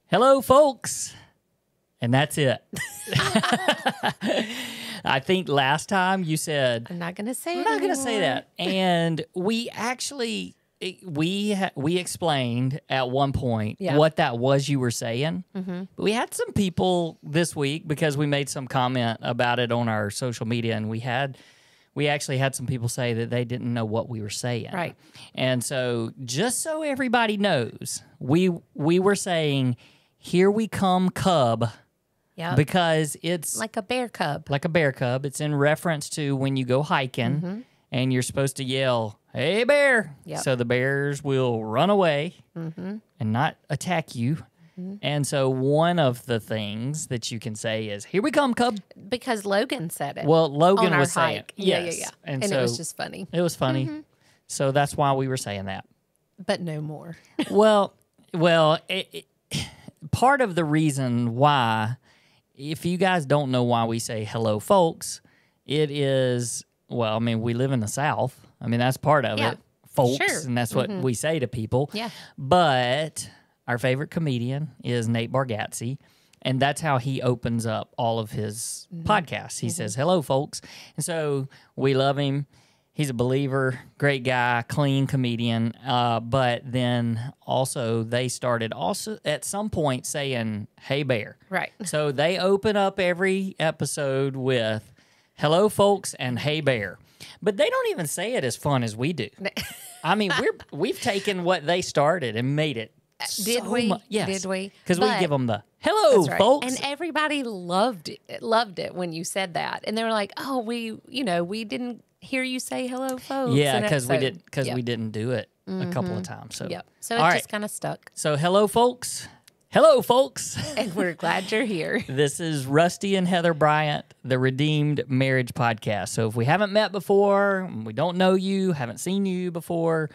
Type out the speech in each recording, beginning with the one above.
Hello, folks. And that's it. I think last time you said, I'm not going to say it I'm not going to anymore. say that. And we actually, we explained at one point what that was you were saying. Mm-hmm. But we had some people this week, because we made some comment about it on our social media, and we actually had some people say that they didn't know what we were saying. Right. And so just so everybody knows, we were saying, here we come, cub. Yep. Because it's like a bear cub. Like a bear cub. It's in reference to when you go hiking and you're supposed to yell, "Hey, bear." Yep. So the bears will run away and not attack you. And so one of the things that you can say is, "Here we come, cub." Because Logan said it. Well, Logan on our was saying hike. it. Yes. Yeah. And so it was just funny. It was funny. So that's why we were saying that. But no more. Well, part of the reason why, if you guys don't know why we say hello, folks, it is, well, I mean, we live in the South. I mean, that's part of it, folks, sure. and that's what we say to people. Yeah. But our favorite comedian is Nate Bargatze, and that's how he opens up all of his podcasts. He says, hello, folks. And so we love him. He's a believer, great guy, clean comedian. But then also they started also at some point saying, hey, bear. Right. So they open up every episode with hello, folks, and hey, bear. But they don't even say it as fun as we do. I mean, we've taken what they started and made it Did so we? Yes. Did we? Because we But- give them the hello, That's right. folks. And everybody loved it when you said that. And they were like, oh, we didn't hear you say hello, folks. Yeah, And because we so- did yep. we didn't do it a couple of times. So Yep. So it all just right. kind of stuck. So hello, folks. Hello, folks. And we're glad you're here. This is Rusty and Heather Bryant, the Redeemed Marriage Podcast. So if we haven't met before, we don't know you, haven't seen you before,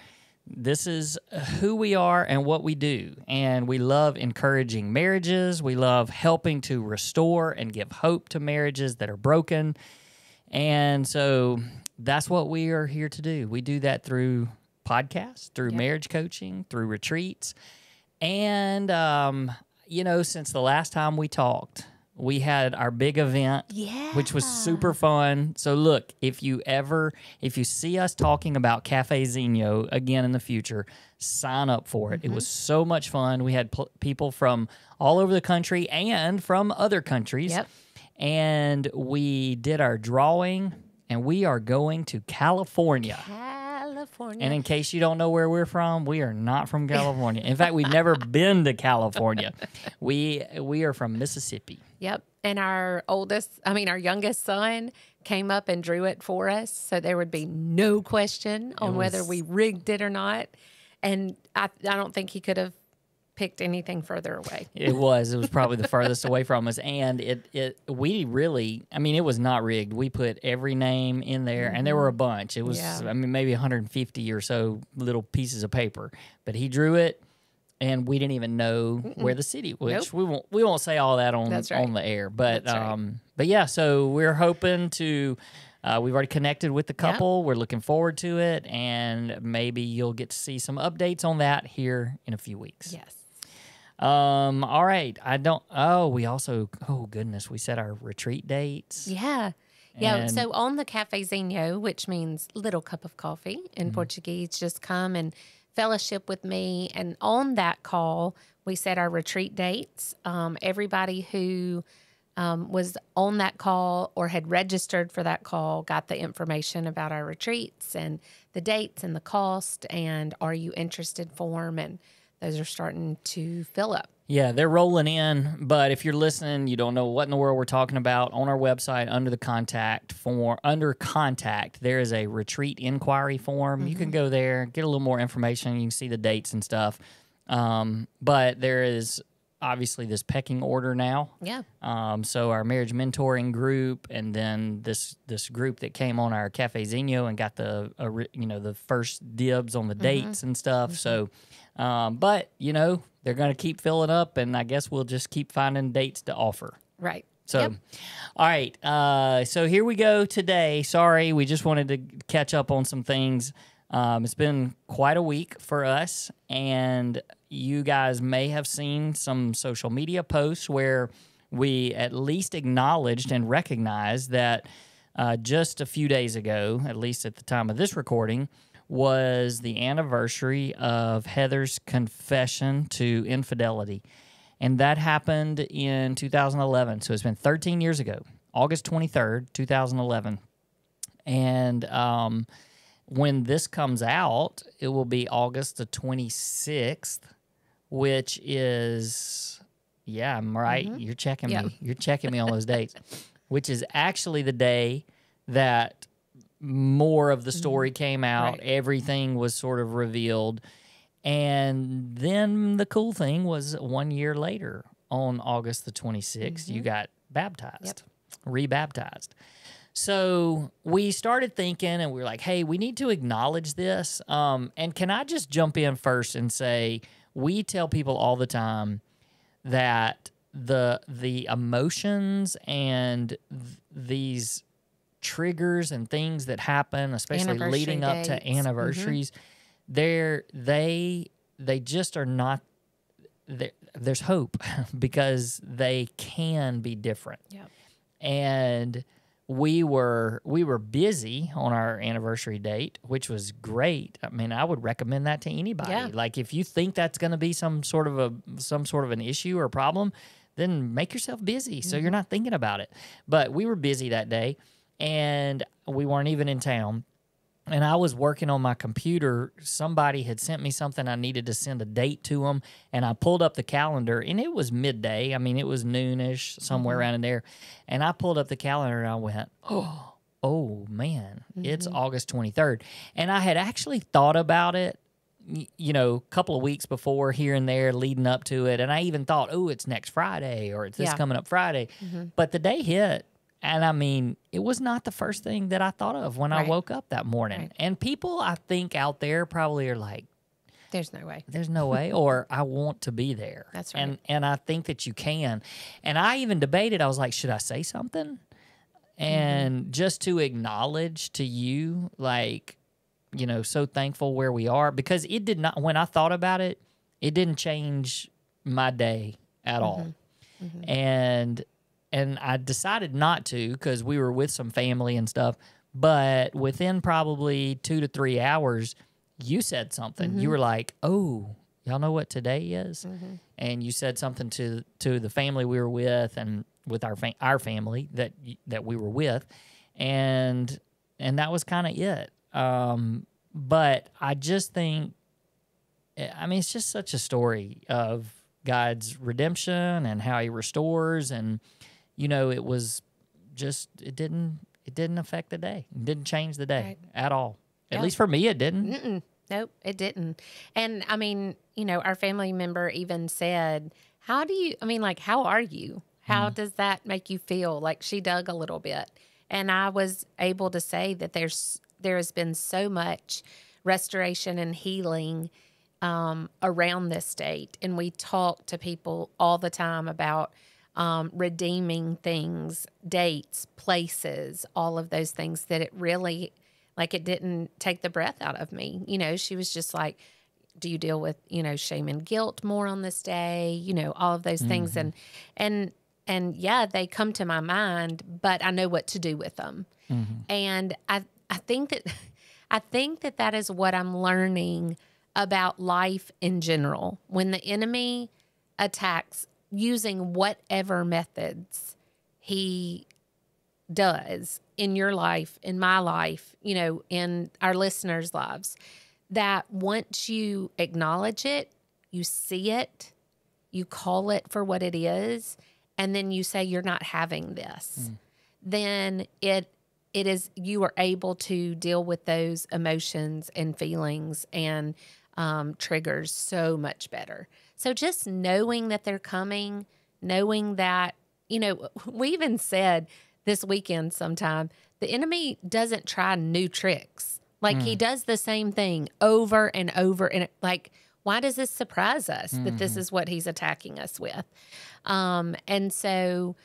this is who we are and what we do. And we love encouraging marriages. We love helping to restore and give hope to marriages that are broken. And so that's what we are here to do. We do that through podcasts, through marriage coaching, through retreats. And, since the last time we talked, we had our big event, which was super fun. So look, if you see us talking about Cafe Zeno again in the future, sign up for it. It was so much fun. We had people from all over the country and from other countries. Yep. And we did our drawing, and we are going to California. California. And in case you don't know where we're from, we are not from California. In fact, we've never been to California. We are from Mississippi. Yep. And our youngest son came up and drew it for us. So there would be no question on whether we rigged it or not. And I don't think he could have picked anything further away. It was probably the farthest away from us. And it was not rigged. We put every name in there, and there were a bunch. It was, maybe 150 or so little pieces of paper. But he drew it, and we didn't even know where the city, which we won't say all that on the air. But but yeah, so we're hoping to. We've already connected with the couple. Yep. We're looking forward to it, and maybe you'll get to see some updates on that here in a few weeks. Yes. All right. We also, we set our retreat dates. Yeah. Yeah. So on the Cafe Zeno, which means little cup of coffee in Portuguese, just come and fellowship with me. And on that call, we set our retreat dates. Everybody who was on that call or had registered for that call got the information about our retreats and the dates and the cost and are you interested form, and those are starting to fill up. Yeah, they're rolling in, but if you're listening, you don't know what in the world we're talking about, on our website under contact, there is a retreat inquiry form. You can go there, get a little more information, you can see the dates and stuff. But there is obviously this pecking order now. Yeah. So our marriage mentoring group, and then this group that came on our Cafe Zeno and got the first dibs on the dates and stuff. So, but they're going to keep filling up, and I guess we'll just keep finding dates to offer. Right. So, all right. So here we go today. Sorry, we just wanted to catch up on some things. It's been quite a week for us, and you guys may have seen some social media posts where we at least acknowledged and recognized that just a few days ago, at least at the time of this recording, was the anniversary of Heather's confession to infidelity. And that happened in 2011. So it's been 13 years ago, August 23rd, 2011. And when this comes out, it will be August the 26th, which is, yeah, I'm right. Mm-hmm. You're checking me. You're checking me on those dates, which is actually the day that more of the story came out. Right. Everything was sort of revealed. And then the cool thing was 1 year later, on August the 26th, you got baptized, rebaptized. So we started thinking, and we were like, hey, we need to acknowledge this. And can I just jump in first and say, we tell people all the time that the emotions and these triggers and things that happen, especially leading up to anniversaries, they just are not. There's hope because they can be different. Yep. And we were busy on our anniversary date, which was great. I mean, I would recommend that to anybody. Yeah. Like, if you think that's going to be some sort of an issue or problem, then make yourself busy so you're not thinking about it. But we were busy that day, and we weren't even in town. And I was working on my computer. Somebody had sent me something. I needed to send a date to them. And I pulled up the calendar, and it was midday. I mean, it was noonish, somewhere around in there. And I pulled up the calendar, and I went, oh man, it's August 23rd. And I had actually thought about it, you know, a couple of weeks before, here and there, leading up to it. And I even thought, oh, it's next Friday, or it's this coming up Friday. But the day hit. And I mean, it was not the first thing that I thought of when I woke up that morning. Right. And people, I think, out there probably are like, there's no way. There's no way. Or I want to be there. That's right. And I think that you can. And I even debated, I was like, should I say something? And just to acknowledge to you, like, you know, so thankful where we are. Because it did not, when I thought about it, it didn't change my day at all. And I decided not to because we were with some family and stuff. But within probably 2 to 3 hours, you said something. You were like, oh, y'all know what today is? And you said something to the family we were with and with our family that we were with. And that was kind of it. But I just think, I mean, it's just such a story of God's redemption and how he restores. And you know, it was just, it didn't affect the day. It didn't change the day at all. At least for me, it didn't. Nope, it didn't. And I mean, you know, our family member even said, how are you? How does that make you feel? Like, she dug a little bit. And I was able to say that there has been so much restoration and healing around this date. And we talk to people all the time about redeeming things, dates, places, all of those things, that it really, like, it didn't take the breath out of me. You know, she was just like, do you deal with, you know, shame and guilt more on this day? You know, all of those things. And yeah, they come to my mind, but I know what to do with them. And I think that is what I'm learning about life in general. When the enemy attacks using whatever methods he does in your life, in my life, you know, in our listeners' lives, that once you acknowledge it, you see it, you call it for what it is, and then you say, you're not having this, then it is, you are able to deal with those emotions and feelings and triggers so much better. So just knowing that they're coming, knowing that, you know, we even said this weekend sometime, the enemy doesn't try new tricks. Like, he does the same thing over and over. And like, why does this surprise us that this is what he's attacking us with? And so,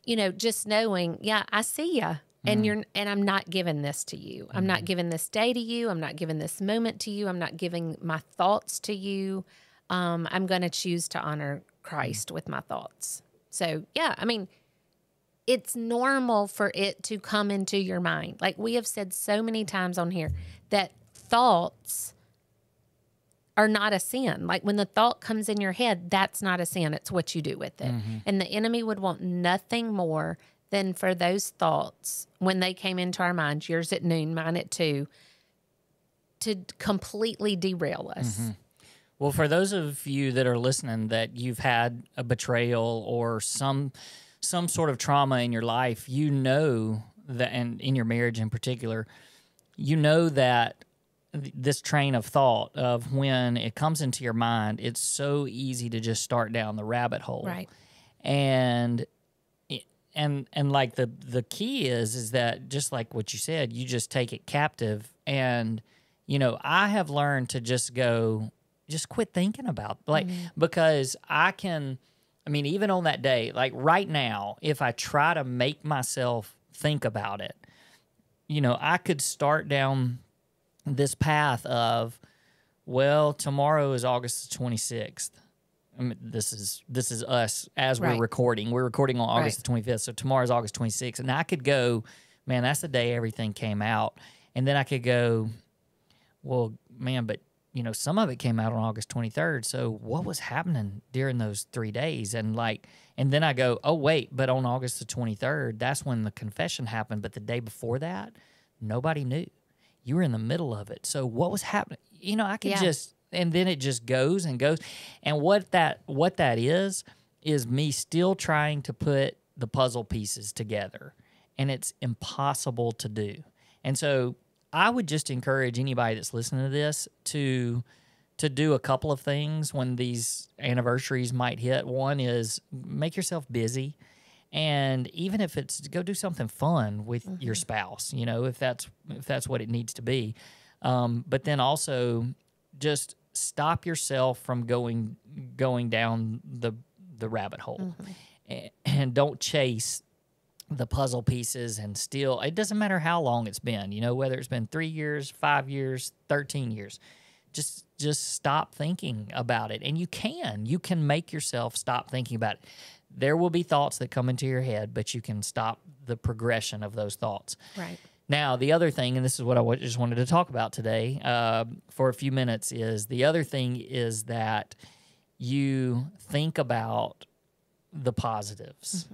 you know, just knowing, yeah, I see you. And I'm not giving this to you. I'm not giving this day to you. I'm not giving this moment to you. I'm not giving my thoughts to you. I'm going to choose to honor Christ with my thoughts. So, yeah, I mean, it's normal for it to come into your mind. Like we have said so many times on here that thoughts are not a sin. Like when the thought comes in your head, that's not a sin. It's what you do with it. And the enemy would want nothing more than for those thoughts, when they came into our minds, yours at noon, mine at 2, to completely derail us. Well, for those of you that are listening that you've had a betrayal or some sort of trauma in your life, you know that, and in your marriage in particular, you know that this train of thought of when it comes into your mind, it's so easy to just start down the rabbit hole. Right. And like the key is that just like what you said, you just take it captive. And, you know, I have learned to just quit thinking about, like, because even on that day, like right now, if I try to make myself think about it, you know, I could start down this path of, well, tomorrow is August the 26th. I mean, this is us as we're recording. We're recording on August the 25th, so tomorrow is August 26th. And I could go, man, that's the day everything came out. And then I could go, well, man, but you know, some of it came out on August 23rd. So what was happening during those 3 days? And then I go, oh, wait, but on August the 23rd, that's when the confession happened. But the day before that, nobody knew. You were in the middle of it. So what was happening? You know, I could and then it just goes and goes. And what that is me still trying to put the puzzle pieces together. And it's impossible to do. And so I would just encourage anybody that's listening to this to do a couple of things when these anniversaries might hit. One is make yourself busy, and even if it's go do something fun with your spouse, you know, if that's what it needs to be. But then also just stop yourself from going down the rabbit hole, and don't chase the puzzle pieces. And still, it doesn't matter how long it's been, you know, whether it's been 3 years, 5 years, 13 years, just stop thinking about it. And you can make yourself stop thinking about it. There will be thoughts that come into your head, but you can stop the progression of those thoughts. Right. Now, the other thing, and this is what I just wanted to talk about today for a few minutes, is the other thing is that you think about the positives.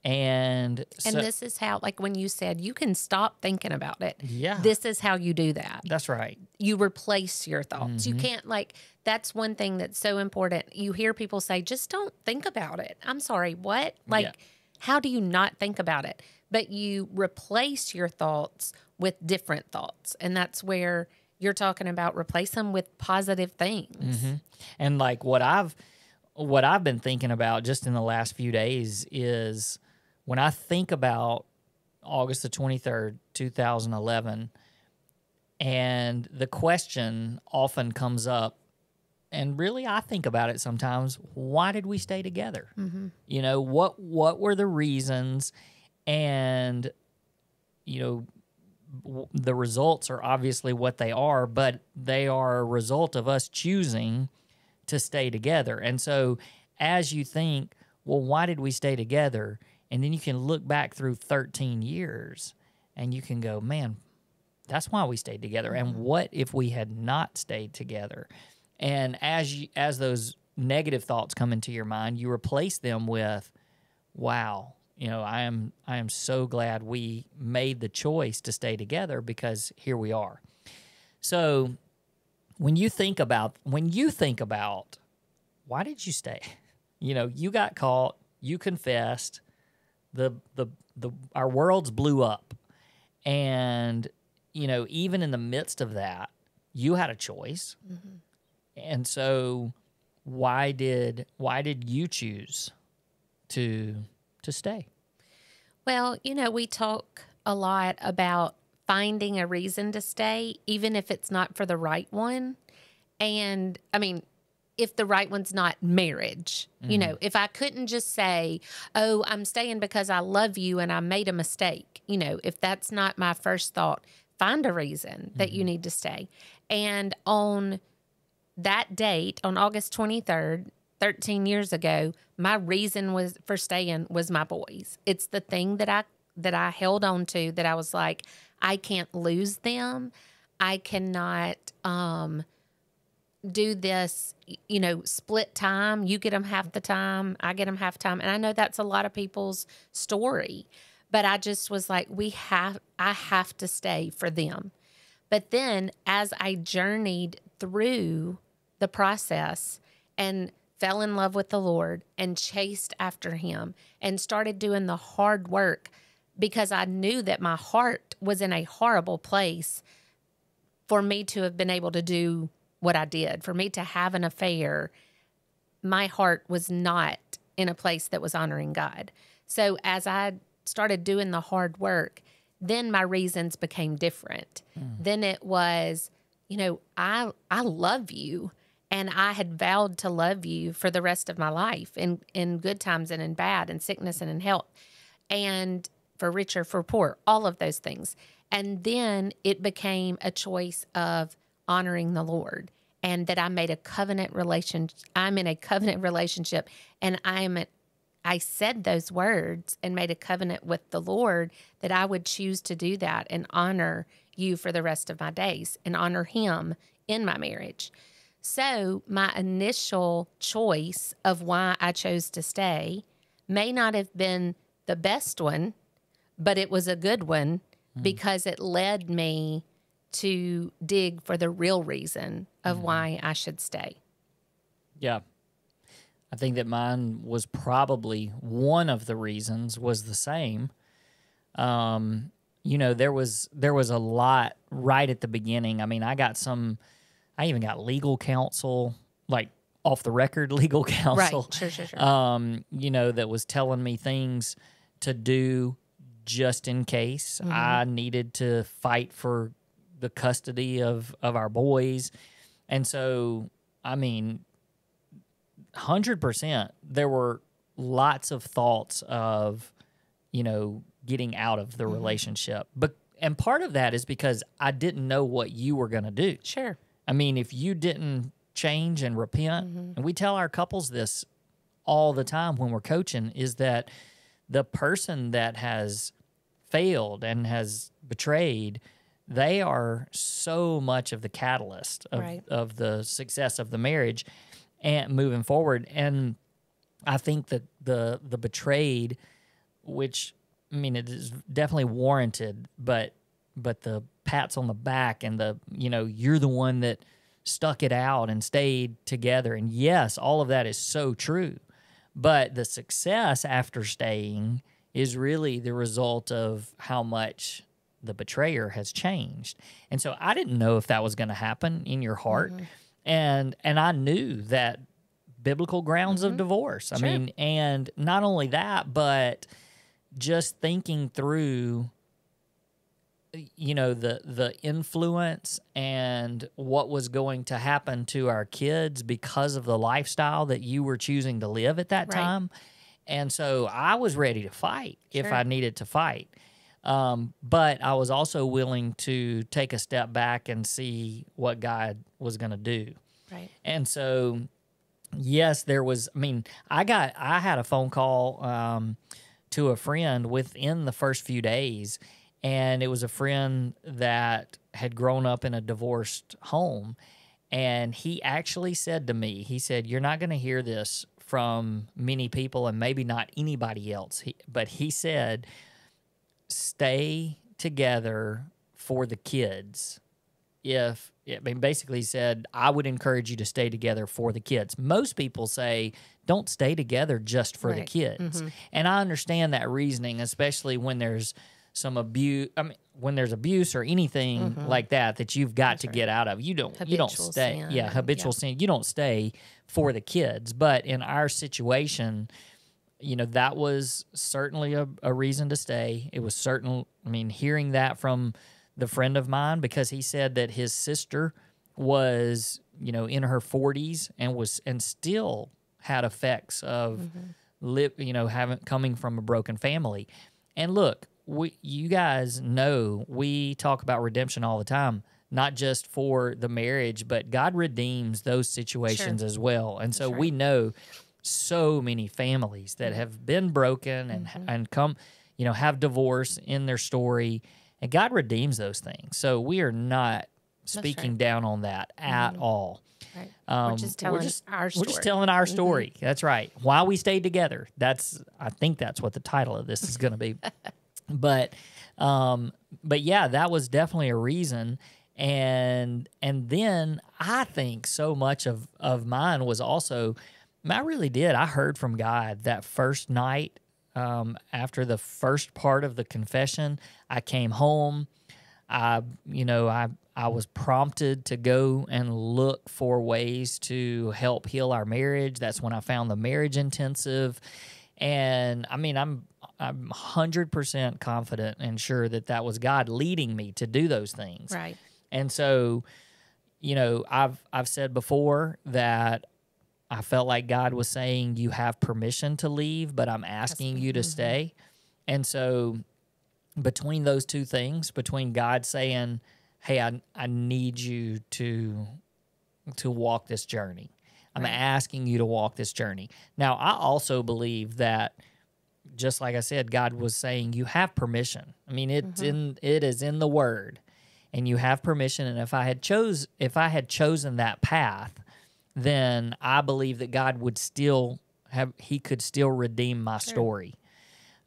And this is how, like when you said you can stop thinking about it. Yeah. This is how you do that. That's right. You replace your thoughts. You can't, like, that's one thing that's so important. You hear people say, just don't think about it. I'm sorry, what? Like, how do you not think about it? But you replace your thoughts with different thoughts. And that's where you're talking about replace them with positive things. And like what I've been thinking about just in the last few days is when I think about August the 23rd, 2011, and the question often comes up, and really I think about it sometimes, why did we stay together? You know, what were the reasons? And, you know, the results are obviously what they are, but they are a result of us choosing to stay together. And so as you think, well, why did we stay together? And then you can look back through 13 years and you can go, man, that's why we stayed together. And what if we had not stayed together? And as those negative thoughts come into your mind, you replace them with, wow, you know, I am so glad we made the choice to stay together because here we are. So when you think about why did you stay? You know, you got caught, you confessed, our worlds blew up. And, you know, even in the midst of that, you had a choice. And so why did you choose to stay? Well, you know, we talk a lot about finding a reason to stay, even if it's not for the right one. And I mean, if the right one's not marriage, you know, if I couldn't just say, oh, I'm staying because I love you and I made a mistake, you know, if that's not my first thought, find a reason that you need to stay. And on that date on August 23rd, 13 years ago, my reason was for staying was my boys. It's the thing that I held on to, that I was like, I can't lose them. I cannot do this, split time. You get them half the time, I get them half time. And I know that's a lot of people's story, but I just was like, I have to stay for them. But then as I journeyed through the process and fell in love with the Lord and chased after him and started doing the hard work, because I knew that my heart was in a horrible place for me to have been able to do what I did, for me to have an affair. My heart was not in a place that was honoring God. So as I started doing the hard work, then my reasons became different. Then it was, I love you, and I had vowed to love you for the rest of my life, in good times and in bad, in sickness and in health, and for richer, for poor, all of those things. And then it became a choice of honoring the Lord, and that I made a covenant relationship. I'm in a covenant relationship, and I said those words and made a covenant with the Lord that I would choose to do that and honor you for the rest of my days and honor him in my marriage. So my initial choice of why I chose to stay may not have been the best one, but it was a good one because it led me to dig for the real reason of why I should stay. Yeah. I think that mine was probably one of the reasons was the same. There was a lot right at the beginning. I mean, I even got legal counsel, like off the record legal counsel. Right, sure. That was telling me things to do just in case I needed to fight for the custody of our boys. And so, 100%, there were lots of thoughts of, getting out of the relationship. And part of that is because I didn't know what you were going to do. Sure. If you didn't change and repent, and we tell our couples this all the time when we're coaching, is that the person that has failed and has betrayed, they are so much of the catalyst of the success of the marriage and moving forward. And I think that the betrayed, which, it is definitely warranted, but the pats on the back and you're the one that stuck it out and stayed together. And yes, all of that is so true. But the success after staying is really the result of how much the betrayer has changed. And so I didn't know if that was going to happen in your heart. And I knew that biblical grounds of divorce. And not only that, but just thinking through, the influence and what was going to happen to our kids because of the lifestyle that you were choosing to live at that time. And so I was ready to fight if I needed to fight. But I was also willing to take a step back and see what God was going to do. Right. And so, yes, there was, I had a phone call to a friend within the first few days, and it was a friend that had grown up in a divorced home. And he actually said to me, he said, "You're not going to hear this from many people and maybe not anybody else." But he said, "Stay together for the kids." Basically he said, "I would encourage you to stay together for the kids." Most people say, don't stay together just for the kids. And I understand that reasoning, especially when there's some abuse. When there's abuse or anything like that you've got to get out of. You don't stay. Sin. Habitual sin. You don't stay for the kids. But in our situation, that was certainly a reason to stay. It was certain. Hearing that from the friend of mine, because he said that his sister was, in her 40s and still had effects of coming from a broken family. And look, you guys know we talk about redemption all the time. not just for the marriage, but God redeems those situations as well. And so we know so many families that have been broken and come, have divorce in their story, and God redeems those things. So we are not speaking down on that at all. Right. We're just telling our story. We're just telling our story. That's right. Why we stayed together. I think that's what the title of this is going to be. But yeah, that was definitely a reason. And then I think so much of mine was also, I really did. I heard from God that first night after the first part of the confession. I came home. I was prompted to go and look for ways to help heal our marriage. That's when I found the marriage intensive. And I mean, I'm 100% confident and sure that was God leading me to do those things. Right. And so, I've said before that I felt like God was saying, you have permission to leave, but I'm asking you to stay. And so between those two things, between God saying, hey, I need you to walk this journey. I'm asking you to walk this journey. Now, I also believe that, just like I said, God was saying, you have permission. I mean, it is in the Word, and you have permission. And if I had chosen that path, then I believe that God would He could still redeem my story.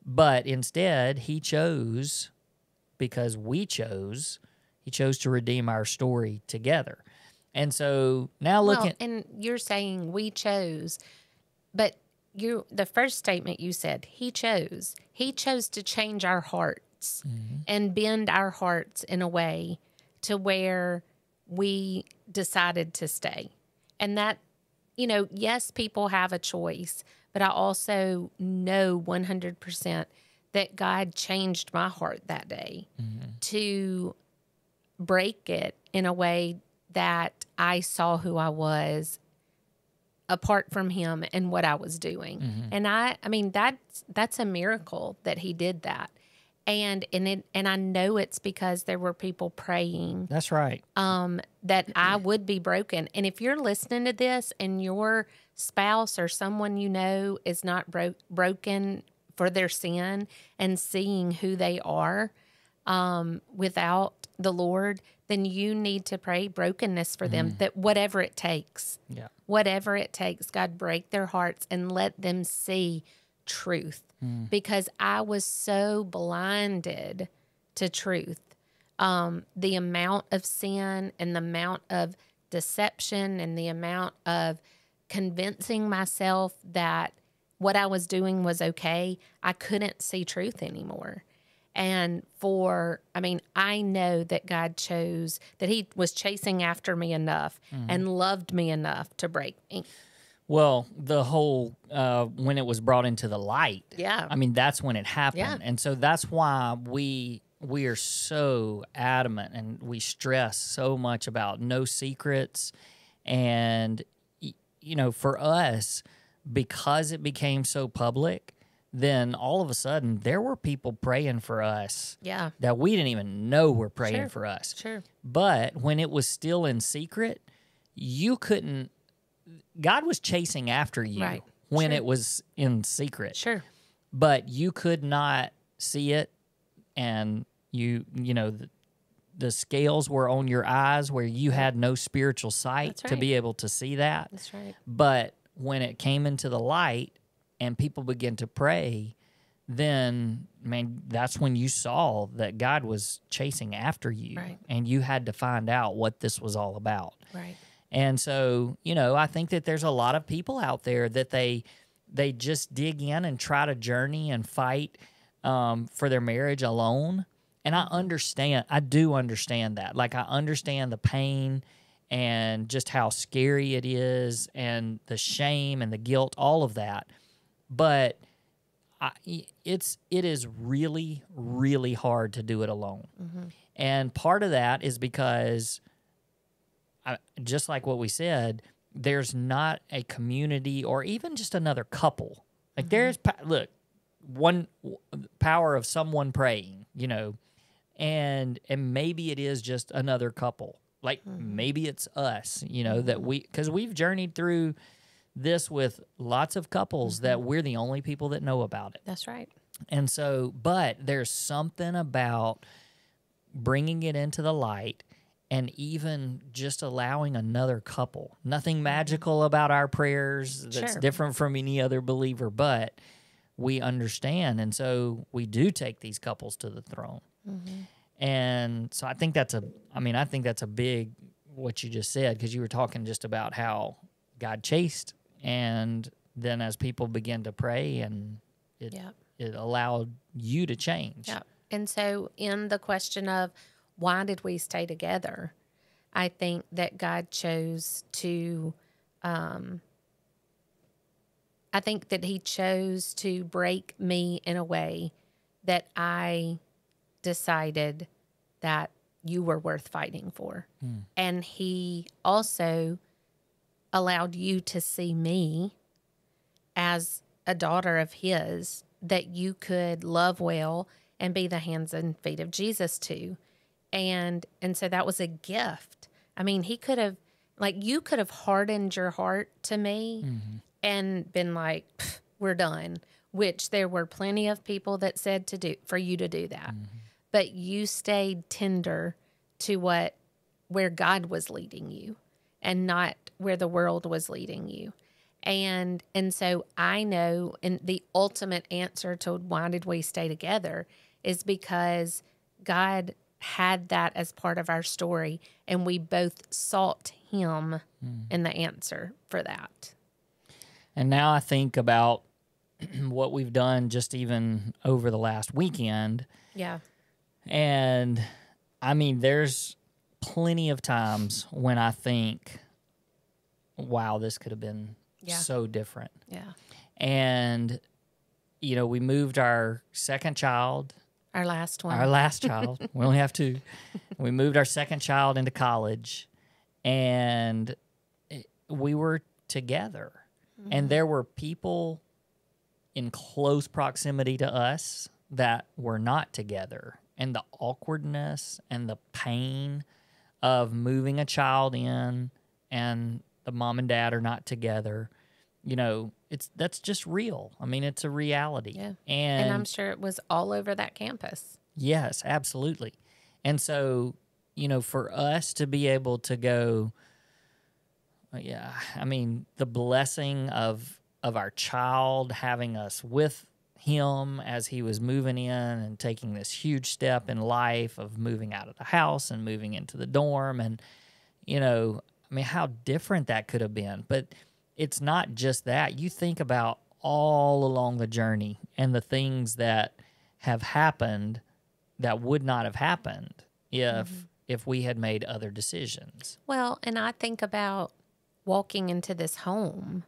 But instead, He chose, because He chose to redeem our story together. And so now looking... and you're saying we chose, but the first statement you said, He chose. He chose to change our hearts and bend our hearts in a way to where we decided to stay. And that, yes, people have a choice, but I also know 100% that God changed my heart that day to break it in a way that I saw who I was apart from Him and what I was doing. And I mean, that's a miracle that He did that. And I know it's because there were people praying. That's right. That I would be broken. And if you're listening to this and your spouse or someone is not broken for their sin and seeing who they are without the Lord, then you need to pray brokenness for them, that whatever it takes, God, break their hearts and let them see truth. Because I was so blinded to truth. The amount of sin and the amount of deception and the amount of convincing myself that what I was doing was okay, I couldn't see truth anymore. And I know that God chose, that He was chasing after me enough and loved me enough to break me. Well, the whole, when it was brought into the light, I mean, that's when it happened. Yeah. And so that's why we are so adamant and we stress so much about no secrets. And, for us, because it became so public, then all of a sudden there were people praying for us that we didn't even know were praying for us. Sure. But when it was still in secret, God was chasing after you when it was in secret. Sure. But you could not see it, and the scales were on your eyes where you had no spiritual sight to be able to see that. That's right. But when it came into the light and people began to pray, then, man, that's when you saw that God was chasing after you. Right. And you had to find out what this was all about. Right. And so, I think that there's a lot of people out there that they just dig in and try to journey and fight for their marriage alone. And I do understand that. Like, I understand the pain and just how scary it is and the shame and the guilt, all of that. But it is really, really hard to do it alone. And part of that is because, just like what we said, there's not a community or even just another couple. Like there's one power of someone praying, And maybe it is just another couple. Like maybe it's us, that because we've journeyed through this with lots of couples that we're the only people that know about it. That's right. And so, but there's something about bringing it into the light and even just allowing another couple. Nothing magical about our prayers that's different from any other believer, but we understand. And so we do take these couples to the throne. And so I think that's a big, what you just said, because you were talking just about how God chased, and then as people begin to pray, and it allowed you to change. Yeah. And so in the question of why did we stay together, I think that God chose to, I think that he chose to break me in a way that I decided that you were worth fighting for. And he also allowed you to see me as a daughter of his that you could love well and be the hands and feet of Jesus to. And so that was a gift. I mean, he could have, you could have hardened your heart to me and been like, we're done, which there were plenty of people that said for you to do that. But you stayed tender to where God was leading you and not where the world was leading you. And so I know, and the ultimate answer to why did we stay together is because God had that as part of our story, and we both sought him in the answer for that. And now I think about what we've done just even over the last weekend. Yeah. And I mean, there's plenty of times when I think, wow, this could have been so different. Yeah. And, we moved our second child. Our last one. Our last child. We only have two. We moved our second child into college, and we were together. And there were people in close proximity to us that were not together. And the awkwardness and the pain of moving a child in and the mom and dad are not together, that's just real. I mean, it's a reality. Yeah. And I'm sure it was all over that campus. Yes, absolutely. And so, for us to be able to go, the blessing of our child having us with him as he was moving in and taking this huge step in life of moving out of the house and moving into the dorm, and how different that could have been. But it's not just that. You think about all along the journey and the things that have happened that would not have happened if we had made other decisions. Well, and I think about walking into this home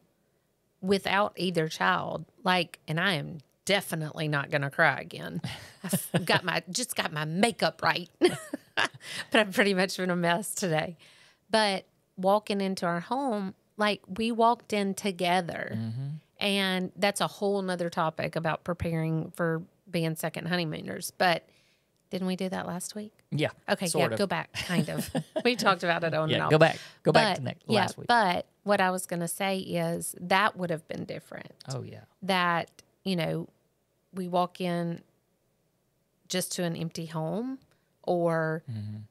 without either child, and I am definitely not going to cry again. I've got my makeup right, but I've pretty much been a mess today. But walking into our home, we walked in together, and that's a whole nother topic about preparing for being second honeymooners. But didn't we do that last week? Yeah. Okay. Sort of. Go back. Kind of. We talked about it on and off. Go back to last week. But what I was going to say is that would have been different. Oh yeah. That we walk in just to an empty home, or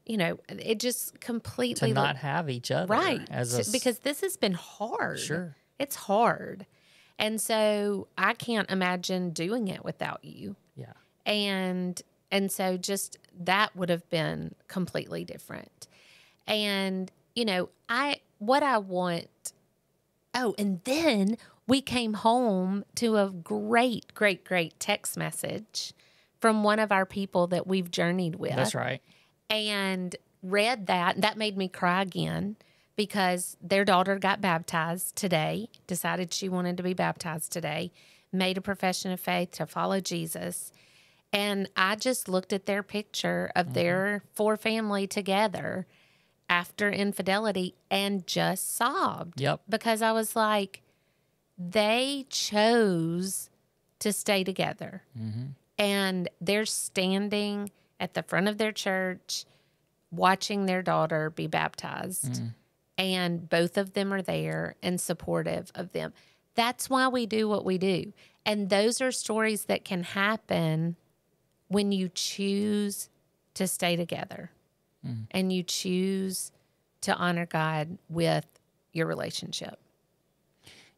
it just completely to not have each other, right? Because this has been hard. Sure, it's hard, and so I can't imagine doing it without you. Yeah, and so just that would have been completely different. And what I want. Oh, and then we came home to a great, great, great text message from one of our people that we've journeyed with. That's right. And read that. That made me cry again because their daughter got baptized today, decided she wanted to be baptized today, made a profession of faith to follow Jesus. And I just looked at their picture of their four family together after infidelity and just sobbed. Yep. Because I was like, they chose to stay together. And they're standing at the front of their church watching their daughter be baptized. And both of them are there and supportive of them. That's why we do what we do. And those are stories that can happen when you choose to stay together and you choose to honor God with your relationship.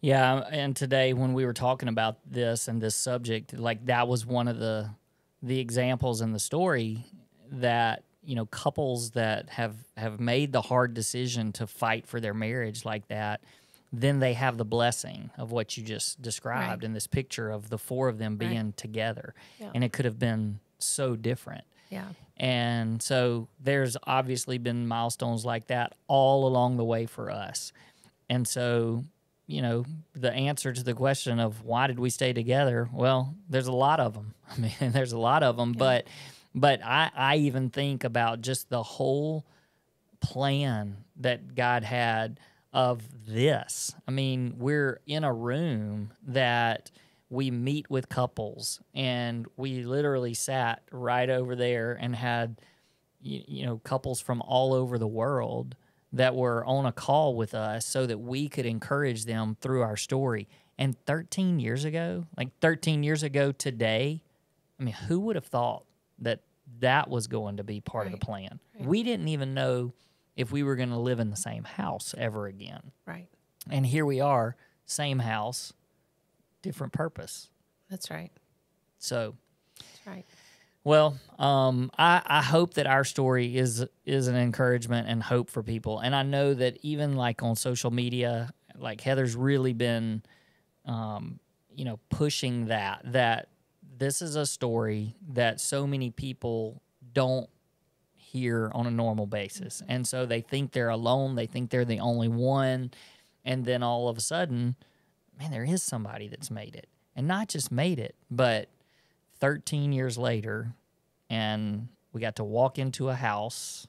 Yeah, and today when we were talking about this and this subject, like that was one of the examples in the story that, you know, couples that have made the hard decision to fight for their marriage like that, then they have the blessing of what you just described in this picture of the four of them being together. Yeah. And it could have been so different. Yeah. And so there's obviously been milestones like that all along the way for us. And so, you know, the answer to the question of why did we stay together? Well, there's a lot of them. I mean, there's a lot of them, but I even think about just the whole plan that God had of this. I mean, we're in a room that we meet with couples, and we literally sat right over there and had, you know, couples from all over the world that were on a call with us so that we could encourage them through our story. And 13 years ago today, I mean, who would have thought that that was going to be part of the plan? Right. We didn't even know if we were going to live in the same house ever again. Right. And here we are, same house, different purpose. That's right. So, that's right. Well, I hope that our story is an encouragement and hope for people. And I know that even like on social media, like Heather's really been, you know, pushing that this is a story that so many people don't hear on a normal basis. And so they think they're alone. They think they're the only one. And then all of a sudden, man, there is somebody that's made it. And not just made it, but 13 years later, and we got to walk into a house,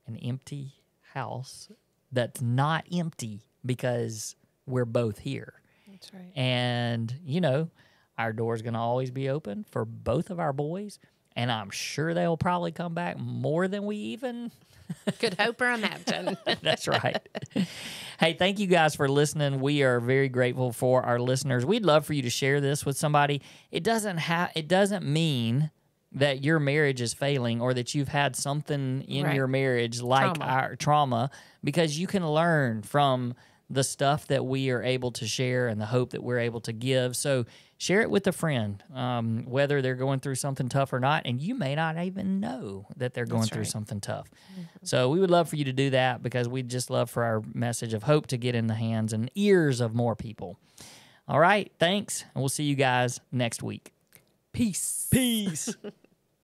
an empty house that's not empty because we're both here. That's right. And, you know, our door's going to always be open for both of our boys, and I'm sure they'll probably come back more than we even could hope or imagine. That's right. Hey, thank you guys for listening. We are very grateful for our listeners. We'd love for you to share this with somebody. It doesn't mean that your marriage is failing or that you've had something in your marriage like our trauma, because you can learn from the stuff that we are able to share and the hope that we're able to give. So share it with a friend, whether they're going through something tough or not, and you may not even know that they're going through something tough. So we would love for you to do that, because we'd just love for our message of hope to get in the hands and ears of more people. All right, thanks, and we'll see you guys next week. Peace. Peace.